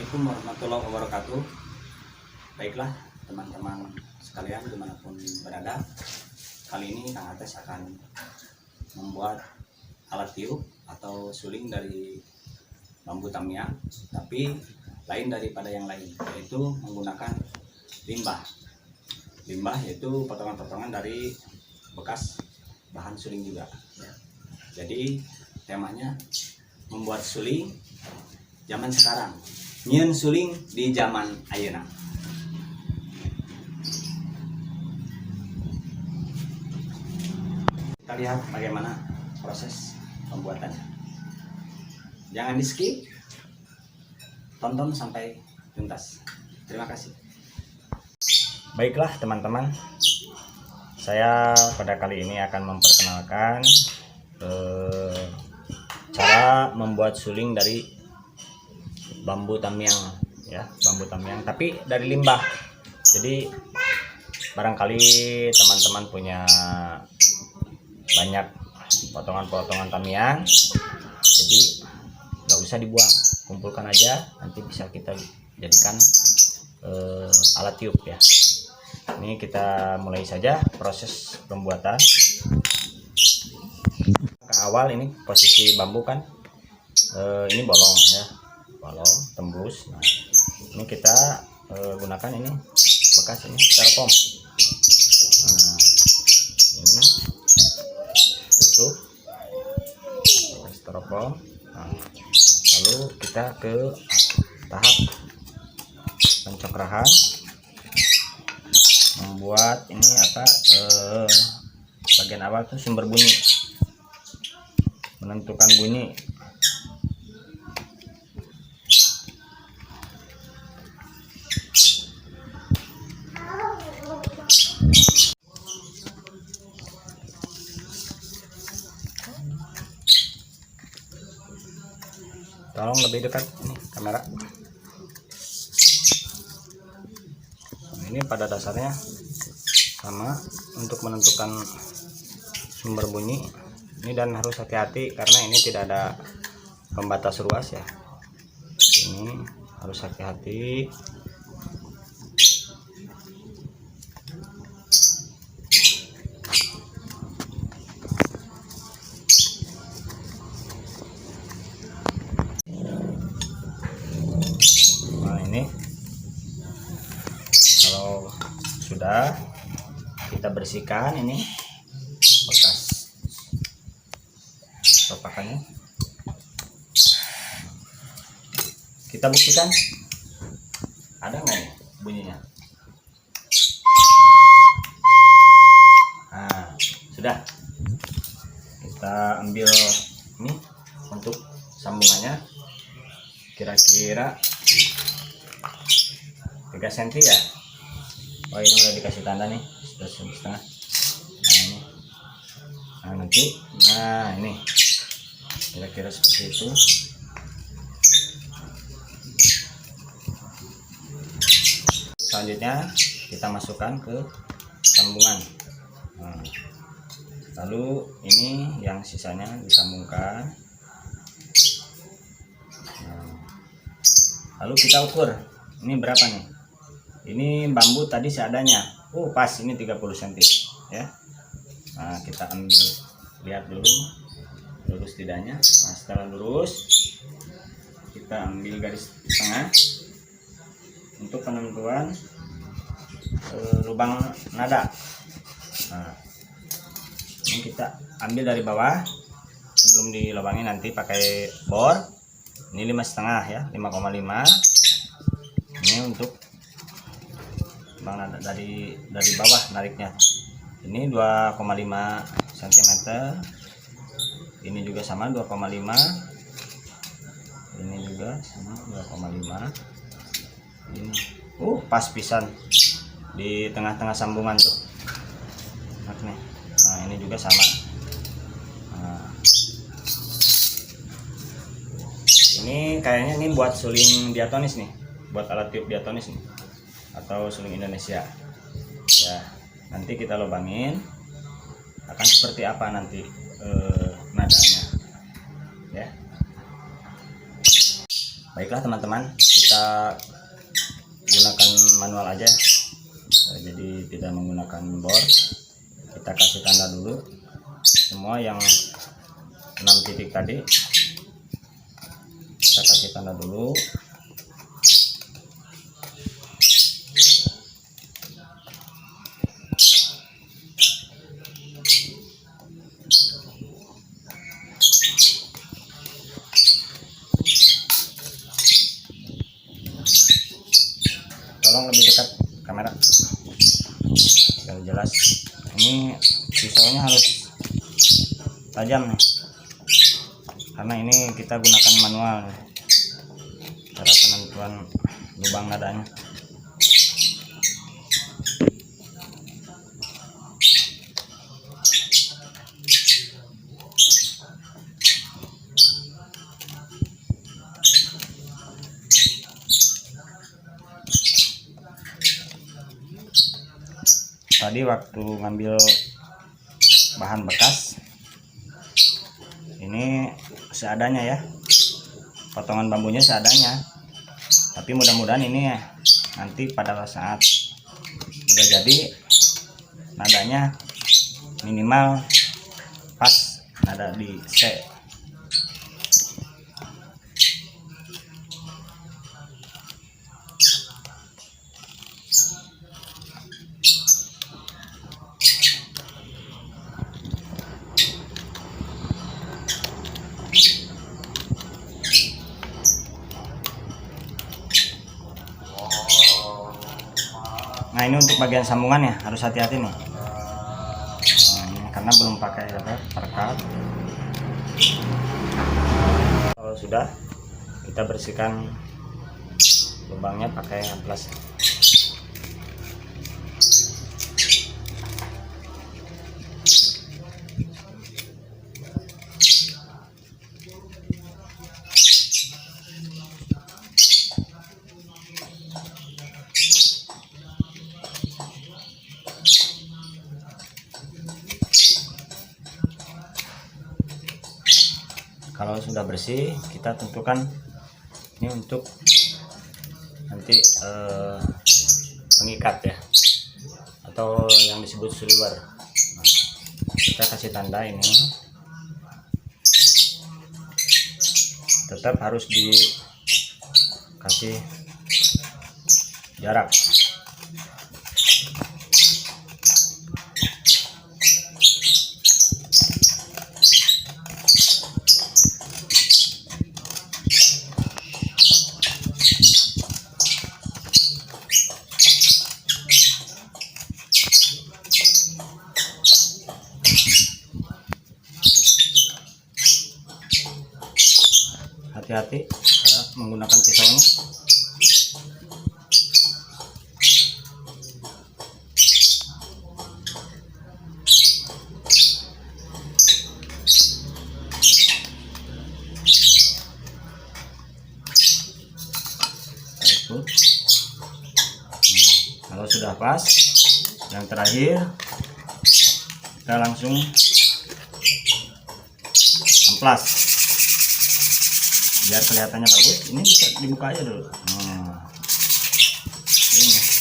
Assalamualaikum warahmatullahi wabarakatuh. Baiklah teman-teman sekalian dimanapun berada, kali ini Kang Ates akan membuat alat tiup atau suling dari bambu tamiang, tapi lain daripada yang lain, yaitu menggunakan limbah. Limbah yaitu potongan-potongan dari bekas bahan suling juga. Jadi temanya membuat suling zaman sekarang, nyieun suling di zaman ayeuna. Kita lihat bagaimana proses pembuatannya. Jangan di skip, tonton sampai tuntas. Terima kasih. Baiklah teman-teman, saya pada kali ini akan memperkenalkan cara membuat suling dari bambu tamiang, ya, bambu tamiang tapi dari limbah. Jadi barangkali teman-teman punya banyak potongan-potongan tamiang, jadi nggak usah dibuang, kumpulkan aja, nanti bisa kita jadikan alat tiup ya. Ini kita mulai saja proses pembuatan. Ke awal ini posisi bambu kan ini bolong ya, bolong tembus. Nah, ini kita gunakan ini bekas ini styrofoam. Nah, ini tutup pakai styrofoam. Nah, lalu kita ke tahap pencokrahan, membuat ini apa bagian awal tuh sumber bunyi, menentukan bunyi. Tolong lebih dekat ini kamera. Ini pada dasarnya sama untuk menentukan sumber bunyi ini, dan harus hati-hati karena ini tidak ada pembatas ruas ya. Ini harus hati-hati. Nah, ini kalau sudah kita bersihkan ini bekas topakannya, kita buktikan ada nggak nih bunyinya. Nah, sudah, kita ambil ini untuk sambungannya kira-kira 3 cm ya. Oh, ini udah dikasih tanda nih, sudah setengah. Nah, ini. Nah, nanti, nah ini kira-kira seperti itu. Selanjutnya kita masukkan ke sambungan. Nah, lalu ini yang sisanya disambungkan. Nah, lalu kita ukur ini berapa nih. Ini bambu tadi seadanya. Pas ini 30 cm ya. Nah, kita ambil, lihat dulu lurus tidaknya. Nah, setelah lurus kita ambil garis tengah untuk penentuan lubang nada. Nah, ini kita ambil dari bawah sebelum dilubangi, nanti pakai bor. Ini 5,5 ya, 5,5. Ini untuk lubang nada dari bawah nariknya. Ini 2,5 cm. Ini juga sama 2,5. Ini juga sama 2,5. Ini pas pisan di tengah-tengah sambungan tuh. Nah, ini juga sama. Nah, ini kayaknya ini buat suling diatonis nih, buat alat tiup diatonis nih, atau suling Indonesia ya. Nanti kita lubangin, akan seperti apa nanti nadanya ya. Baiklah teman-teman, kita kita gunakan manual aja, jadi tidak menggunakan bor. Kita kasih tanda dulu semua yang 6 titik tadi, kita kasih tanda dulu. Tolong lebih dekat kamera biar jelas. Ini pisaunya harus tajam nih, karena ini kita gunakan manual cara penentuan lubang nadanya. Tadi waktu ngambil bahan bekas ini seadanya ya, potongan bambunya seadanya, tapi mudah-mudahan ini nanti pada saat udah jadi nadanya minimal pas nada di C. Nah, ini untuk bagian sambungan ya, harus hati-hati nih. Nah, ini karena belum pakai perekat. Kalau sudah, kita bersihkan lubangnya pakai amplas. Kalau sudah bersih, kita tentukan ini untuk nanti pengikat ya, atau yang disebut sliwer. Nah, kita kasih tanda ini, tetap harus dikasih jarak. Hati-hati cara menggunakan pisaunya. Kalau sudah pas, yang terakhir kita langsung amplas biar kelihatannya bagus. Ini bisa dibuka aja dulu. Ini.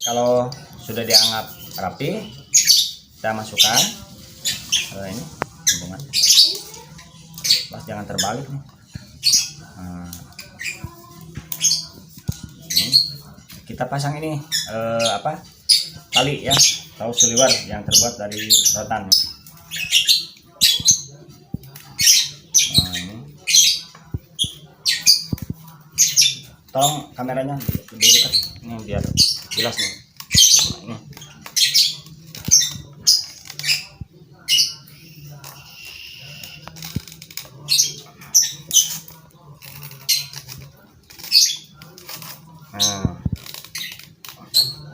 Kalau sudah dianggap rapi, kita masukkan ini hubungan. Pas jangan terbalik nih. Nah, ini kita pasang ini tali ya, atau siliwer yang terbuat dari rotan. Nah, ini. Tolong kameranya lebih dekat ini biar jelas nih. Nah, ini. Nah,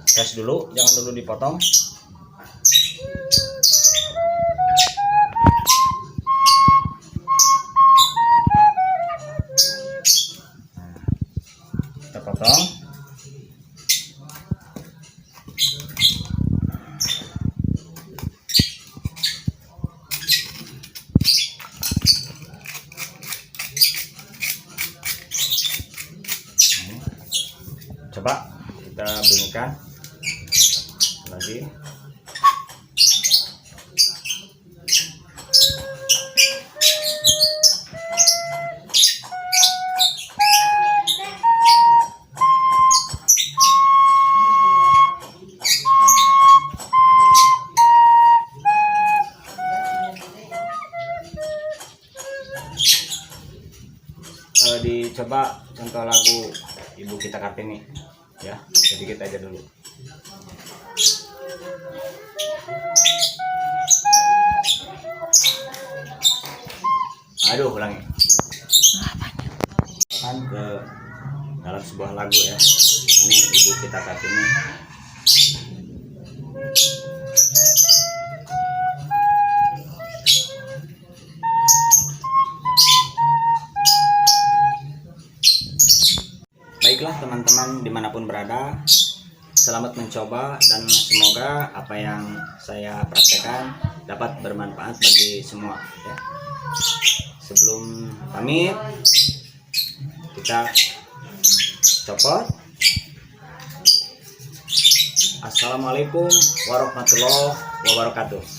tes dulu, jangan dulu dipotong. Kita potong. Coba kita bunyikan lagi. Dicoba contoh lagu Ibu Kita Kartini ya, sedikit aja dulu. Aduh, ulangi. Kan ke dalam sebuah lagu ya. Ini Ibu Kita Kartini. Baiklah teman-teman dimanapun berada, selamat mencoba dan semoga apa yang saya praktekkan dapat bermanfaat bagi semua ya. Sebelum pamit, kita copot. Assalamualaikum warahmatullahi wabarakatuh.